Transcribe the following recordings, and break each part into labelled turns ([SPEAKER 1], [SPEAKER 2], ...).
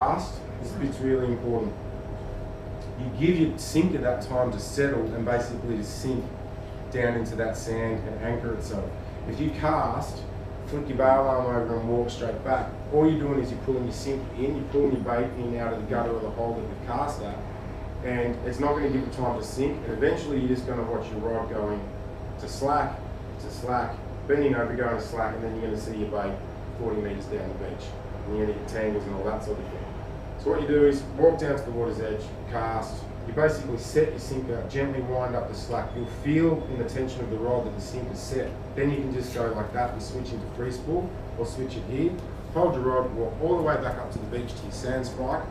[SPEAKER 1] cast, this bit's really important. You give your sinker that time to settle and basically to sink down into that sand and anchor itself. If you cast, flick your bail arm over and walk straight back, all you're doing is you're pulling your sink in, you're pulling your bait in out of the gutter of the hole that you've cast at, and it's not going to give it time to sink, and eventually you're just going to watch your rod going to slack, bending over, going to slack, and then you're going to see your bait 40 metres down the beach, and you're going to get tangles and all that sort of thing. So what you do is walk down to the water's edge, cast, you basically set your sinker, gently wind up the slack. You'll feel in the tension of the rod that the sinker's set. Then you can just go like that and switch into free spool, or switch it here. Hold your rod, walk all the way back up to the beach to your sand spike,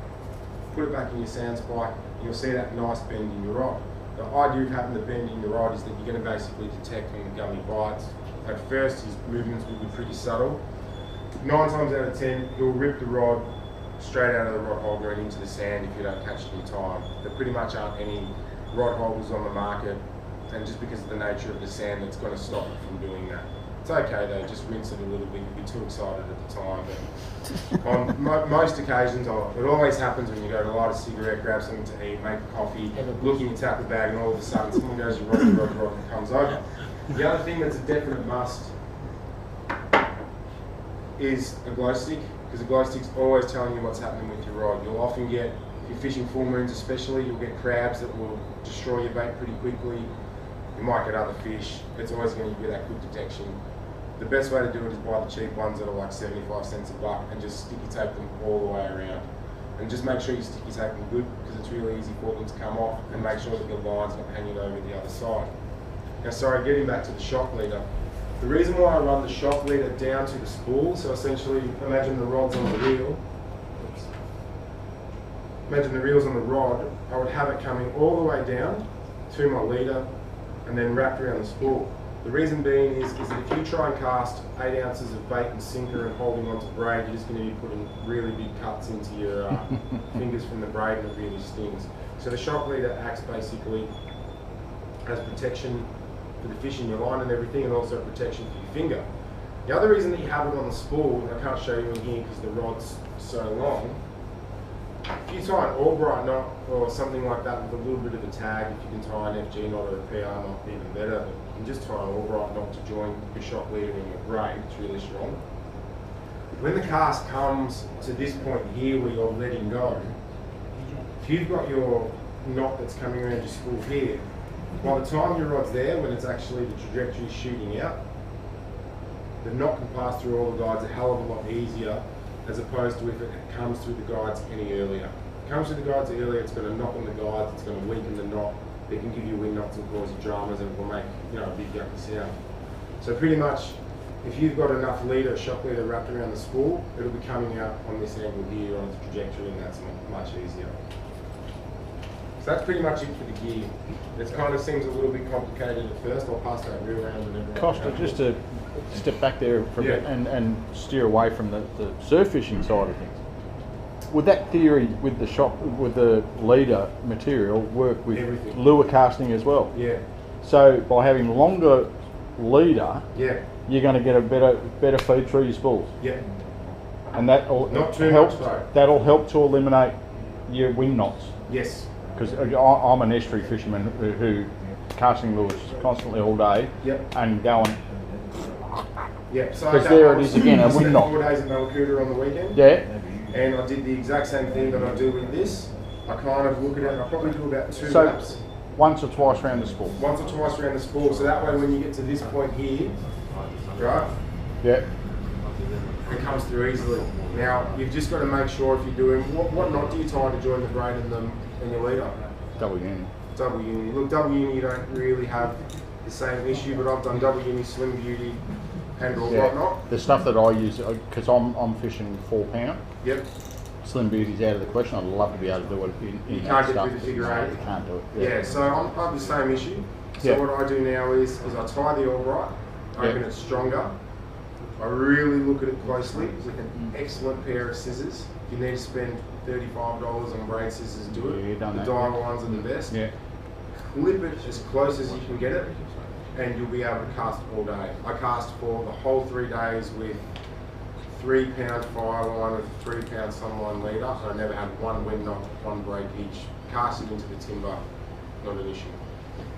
[SPEAKER 1] put it back in your sand spike, and you'll see that nice bend in your rod. The idea of having the bend in your rod is that you're going to basically detect when the gummy bites. At first his movements will be pretty subtle. 9 times out of 10 he'll rip the rod straight out of the rod holder and into the sand if you don't catch it in time. There pretty much aren't any rod holders on the market, and just because of the nature of the sand, that's going to stop you from doing that. It's okay though, just rinse it a little bit. You'll be too excited at the time. But on most occasions, it always happens when you go to light a cigarette, grab something to eat, make a coffee, look in your tackle bag, and all of a sudden someone goes, your rod, and comes over. The other thing that's a definite must is a glow stick, because a glow stick's always telling you what's happening with your rod. You'll often get, if you're fishing full moons especially, you'll get crabs that will destroy your bait pretty quickly. You might get other fish. It's always going to give you that good detection. The best way to do it is buy the cheap ones that are like 75 cents a buck and just sticky tape them all the way around. And just make sure you sticky tape them good, because it's really easy for them to come off, and make sure that your line's not hanging over the other side. Now sorry, getting back to the shock leader. The reason why I run the shock leader down to the spool, so essentially imagine the rod's on the reel. Oops. Imagine the reel's on the rod, I would have it coming all the way down to my leader and then wrapped around the spool. The reason being is that if you try and cast 8 ounces of bait and sinker and holding onto braid, you're just going to be putting really big cuts into your fingers from the braid, and it really stings. So the shock leader acts basically as protection for the fish in your line and everything, and also protection for your finger. The other reason that you have it on the spool, and I can't show you in here because the rod's so long, if you tie an Albright knot or something like that with a little bit of a tag, if you can tie an FG knot or a PR knot, even better, but you can just tie an Albright knot to join your shock leader in your braid, it's really strong. When the cast comes to this point here where you're letting go, if you've got your knot that's coming around your spool here, by the time your rod's there, when it's actually the trajectory shooting out, the knot can pass through all the guides a hell of a lot easier, as opposed to if it comes through the guides any earlier. If it comes through the guides earlier, it's going to knock on the guides, it's going to weaken the knot, it can give you wind knots and cause you dramas, and it will make, you know, a big yucky sound. So pretty much, if you've got enough leader, shock leader wrapped around the spool, it'll be coming out on this angle here on the trajectory, and that's much easier. So that's pretty much it for the gear. It kind of seems a little bit complicated at first. I'll pass that reel around and everything.
[SPEAKER 2] Kosta, just to step back there for a bit and steer away from the surf fishing side of things. Would that theory with the leader material work with everything, lure casting as well? Yeah. So by having longer leader, you're going to get a better feed through your spools. Yeah. And that'll help to eliminate your wing knots. Yes. Because I'm an estuary fisherman who casting lures constantly all day and going. Yeah, so because there it is again, a wing knot. 4 days at Hookedup on the weekend. Yeah. And I did the exact same thing that I do with this. I kind of look at it, I probably do about 2 laps. Once or twice around the spool? Once or twice around the spool, so that way when you get to this point here, right? Yeah. It comes through easily. Now, you've just got to make sure if you're doing, what knot do you tie to join the braid and your leader? Double uni. Double uni. Look, double uni you don't really have the same issue, but I've done double uni, Slim Beauty, and or whatnot. The stuff that I use, because I'm fishing 4 pound. Yep. Slim Beauty's out of the question. I'd love to be able to do it in you can't get through the figure 8. You can't do it. Yeah, so I have the same issue. So what I do now is I tie the Albright, open it stronger. I really look at it closely with an excellent pair of scissors. If you need to spend $35 on braid scissors, do it. The dial ones are the best. Yeah. Clip it as close as you can get it, and you'll be able to cast all day. I cast for the whole 3 days with
[SPEAKER 1] 3 pound fire line with 3 pound sunline leader, and I never had one wind knock, one break each. Casting into the timber, not an issue.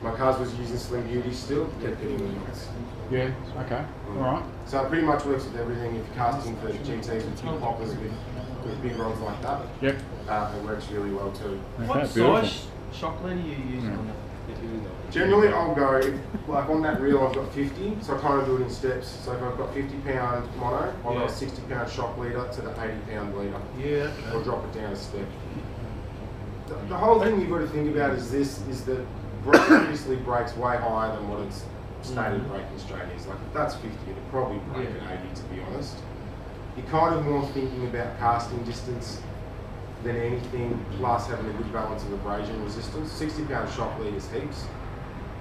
[SPEAKER 1] My cars was using Slim Beauty still, kept getting wind knocks.
[SPEAKER 2] Yeah, okay, alright.
[SPEAKER 1] So it pretty much works with everything. If you're casting for GTs with big poppers with big rods like that,
[SPEAKER 2] yep.
[SPEAKER 1] It works really well too.
[SPEAKER 2] Okay,
[SPEAKER 3] What size shock lead are you using on that?
[SPEAKER 1] Generally, I'll go, like on that reel I've got 50, so I kind of do it in steps. So if I've got 50 pound mono, I'll go a 60 pound shock leader to the 80 pound leader.
[SPEAKER 3] Yeah.
[SPEAKER 1] Or drop it down a step. The whole thing you've got to think about is that brake obviously breaks way higher than what its stated braking straight is. Like if that's 50, it'd probably break at 80 to be honest. You're kind of more thinking about casting distance than anything, plus having a good balance of abrasion resistance. 60 pound shock leaders heaps.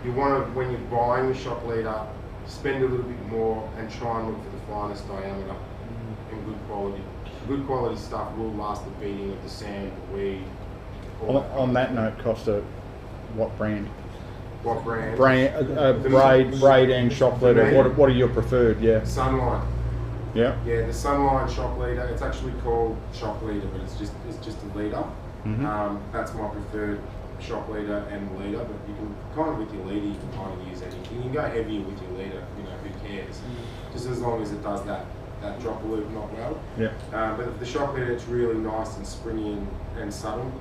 [SPEAKER 1] You want to, when you're buying your shock leader, spend a little bit more and try and look for the finest diameter and good quality. Good quality stuff will last the beating of the sand, the weed.
[SPEAKER 2] On that note, Kosta, what brand?
[SPEAKER 1] What brand?
[SPEAKER 2] Braid and shock leader. What are your preferred? Yeah.
[SPEAKER 1] Sunline.
[SPEAKER 2] Yeah.
[SPEAKER 1] Yeah, the Sunline shock leader. It's actually called shock leader, but it's just a leader. That's my preferred shock leader and leader. But you can kind of with your leader, you can kind of use anything. You can go heavier with your leader. You know, who cares? Just as long as it does that drop loop not well.
[SPEAKER 2] Yeah.
[SPEAKER 1] But with the shock leader, it's really nice and springy and subtle.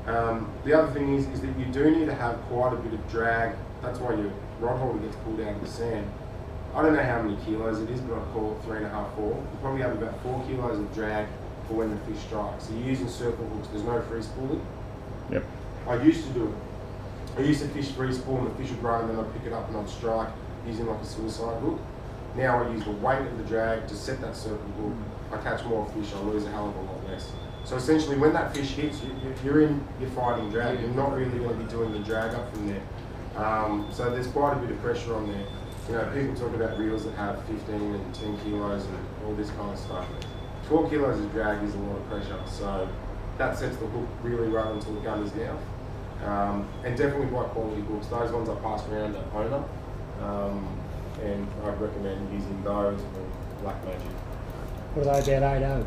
[SPEAKER 1] The other thing is that you do need to have quite a bit of drag. That's why your rod holder gets pulled out of the sand. I don't know how many kilos it is, but I call it 3.5, 4. You probably have about 4 kilos of drag for when the fish strikes. So you're using circle hooks, there's no free spooling.
[SPEAKER 2] Yep.
[SPEAKER 1] I used to do it. I used to fish free spool and the fish would run and then I'd pick it up and I'd strike using like a suicide hook. Now I use the weight of the drag to set that circle hook. I catch more fish, I lose a hell of a lot less. So essentially when that fish hits, you're fighting drag. You're not really going to be doing the drag up from there. So there's quite a bit of pressure on there. You know, people talk about reels that have 15 and 10 kilos and all this kind of stuff. 12 kilos of drag is a lot of pressure, so that sets the hook really well into the gummies now. And definitely by quality hooks. Those ones I pass around at owner, and I'd recommend using those or Black Magic.
[SPEAKER 4] What are they about 8.0?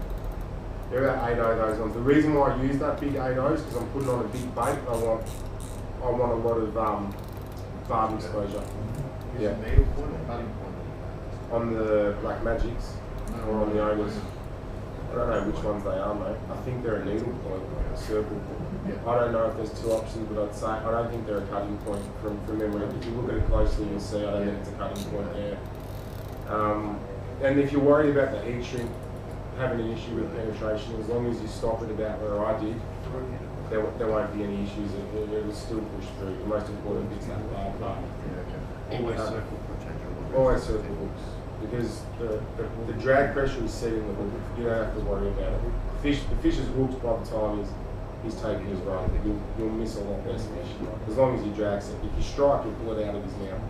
[SPEAKER 1] They're about 8.0 those ones. The reason why I use that big 8.0 is because I'm putting on a big bait. I want a lot of barb exposure. Yeah. On the Black Magics or on the owners. I don't know which ones they are, mate. I think they're a needle point, a circle. I don't know if there's two options, but I'd say I don't think they're a cutting point from memory. If you look at it closely, you'll see I don't think it's a cutting point there. And if you're worried about the heat shrink having an issue with penetration, as long as you stop it about where I did, there won't be any issues. It will still push through. The most important bit's that barb part.
[SPEAKER 3] Always circle protector.
[SPEAKER 1] Always circle hooks. Because the drag pressure is set in the hook. You don't have to worry about it. The fish's hooks by the time he's taking his run, you'll miss a lot less fish. As long as you drag set. If you strike, you'll pull it out of his mouth.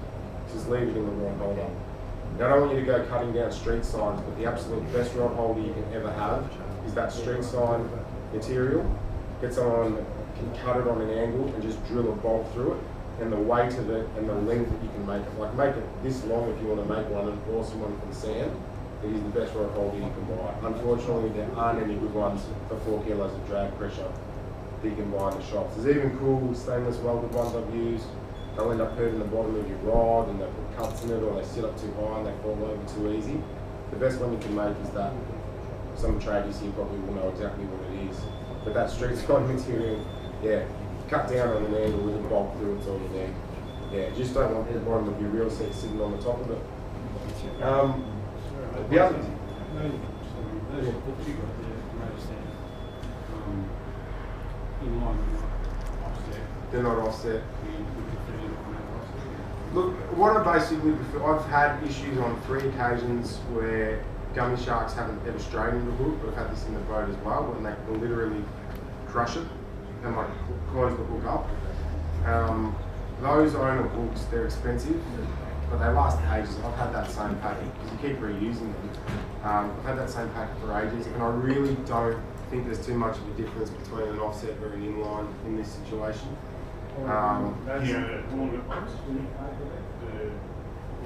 [SPEAKER 1] Just leave it in the rod holder. Now, I don't want you to go cutting down street signs, but the absolute best rod holder you can ever have is that street sign material. Get someone can cut it on an angle and just drill a bolt through it. And the weight of it and the length that you can make it. Like make it this long if you want to make one, an awesome one from sand. It is the best rod holder you can buy. Unfortunately, there aren't any good ones for 4 kilos of drag pressure that you can buy in the shops. There's even cool stainless welded ones I've used. They'll end up hurting the bottom of your rod and they put cuts in it, or they sit up too high and they fall over too easy. The best one you can make is that. Some traders here probably will know exactly what it is. But that street sign material, yeah. Cut down on an angle with a bolt through it's all you need. Yeah, just don't want the bottom of your reel set sitting on the top of it. The other they're not offset. Look, what I basically prefer, I've had issues on 3 occasions where gummy sharks haven't ever straightened the hook, but I've had this in the boat as well, when they can literally crush it and like close the hook up. Those owner hooks, they're expensive, but they last ages. I've had that same packet because you keep reusing them. I've had that same packet for ages, and I really don't think there's too much of a difference between an offset or an inline in this situation.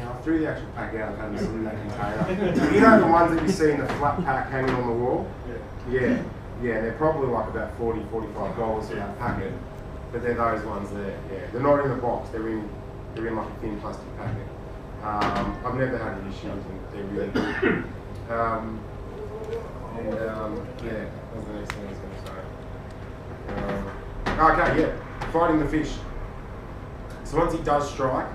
[SPEAKER 1] Now, I threw the actual pack out, I hadn't seen that container. You know the ones that you see in the flat pack hanging on the wall? Yeah. Yeah, they're probably like about $40, $45 for that packet. But they're those ones there, yeah. They're not in the box, they're in like a thin plastic packet. I've never had an issue with them, they're really good. Yeah, that was the next thing I was going to say. Okay, yeah, fighting the fish. So once he does strike,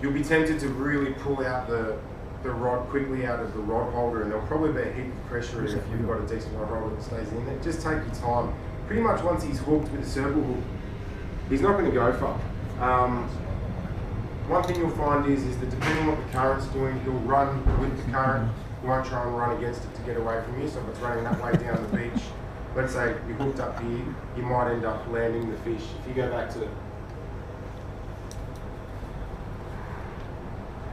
[SPEAKER 1] you'll be tempted to really pull out the rod quickly out of the rod holder, and there'll probably be a heap of pressure if you've got a decent rod holder that stays in there. Just take your time. Pretty much once he's hooked with a circle hook, he's not going to go far. One thing you'll find is that depending on what the current's doing, he'll run with the current. You won't try and run against it to get away from you. So if it's running that way down the beach, let's say you're hooked up here, you might end up landing the fish. If you go back to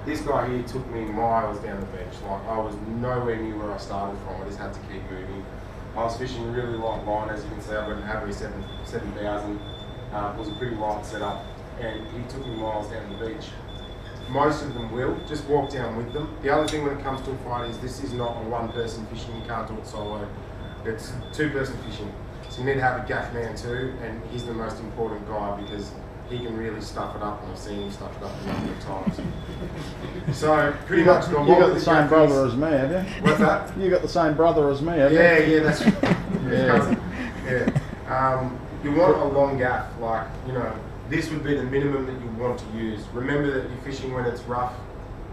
[SPEAKER 1] this guy here, took me miles down the beach. Like, I was nowhere near where I started from. I just had to keep moving. I was fishing really light line, as you can see. I've got an average 7,000. It was a pretty light setup, and he took me miles down the beach. Most of them will, just walk down with them. The other thing when it comes to a fight is this is not a one-person fishing. You can't do it solo. It's two-person fishing. So you need to have a gaff man too, and he's the most important guy because he can really stuff it up, and I've seen him stuff it up a number of times. So pretty much the
[SPEAKER 2] you got the same brother as me, have you?
[SPEAKER 1] What's that?
[SPEAKER 2] You got the same brother as me, have you?
[SPEAKER 1] Yeah, that's
[SPEAKER 2] yeah.
[SPEAKER 1] Yeah. You want a long gaff, like, you know, this would be the minimum that you want to use. Remember that you're fishing when it's rough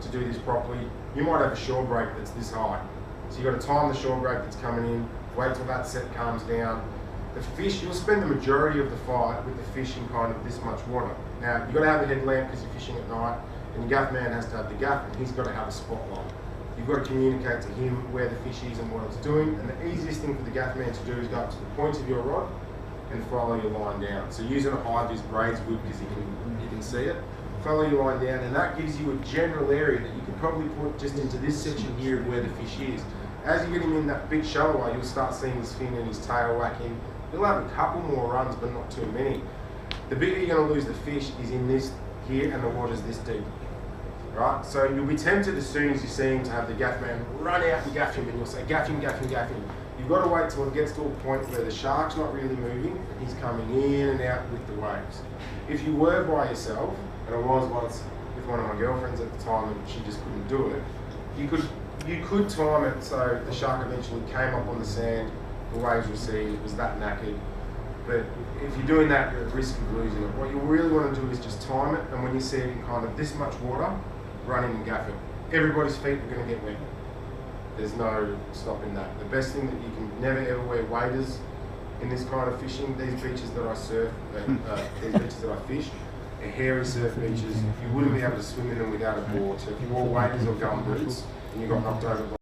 [SPEAKER 1] to do this properly. You might have a shore break that's this high. So you've got to time the shore break that's coming in, wait till that set calms down. The fish, you'll spend the majority of the fight with the fish in kind of this much water. Now, you've got to have a headlamp because you're fishing at night, and the gaff man has to have the gaff, and he's got to have a spotlight. You've got to communicate to him where the fish is and what it's doing, and the easiest thing for the gaff man to do is go up to the point of your rod and follow your line down. So using a high-vis braid's good because you can see it. Follow your line down, and that gives you a general area that you can probably put just into this section here of where the fish is. As you get him in that bit shallower, you'll start seeing his fin and his tail whacking. You'll have a couple more runs, but not too many. The bigger you're going to lose the fish is in this here, and the water's this deep. Right? So you'll be tempted as soon as you see him to have the gaff man run out and gaff him, and you'll say, gaff him, gaff him, gaff him. You've got to wait till it gets to a point where the shark's not really moving, and he's coming in and out with the waves. If you were by yourself, and I was once with one of my girlfriends at the time, and she just couldn't do it, you could time it so the shark eventually came up on the sand, the waves recede, it was that knackered. But if you're doing that, you're at risk of losing it. What you really want to do is just time it, and when you see it in kind of this much water, run in and gaff it. Everybody's feet are going to get wet. There's no stopping that. The best thing that you can never ever wear waders in this kind of fishing. These beaches that I surf, these beaches that I fish, are hairy surf beaches. You wouldn't be able to swim in them without a board. So if you wore waders or gum boots and you got knocked over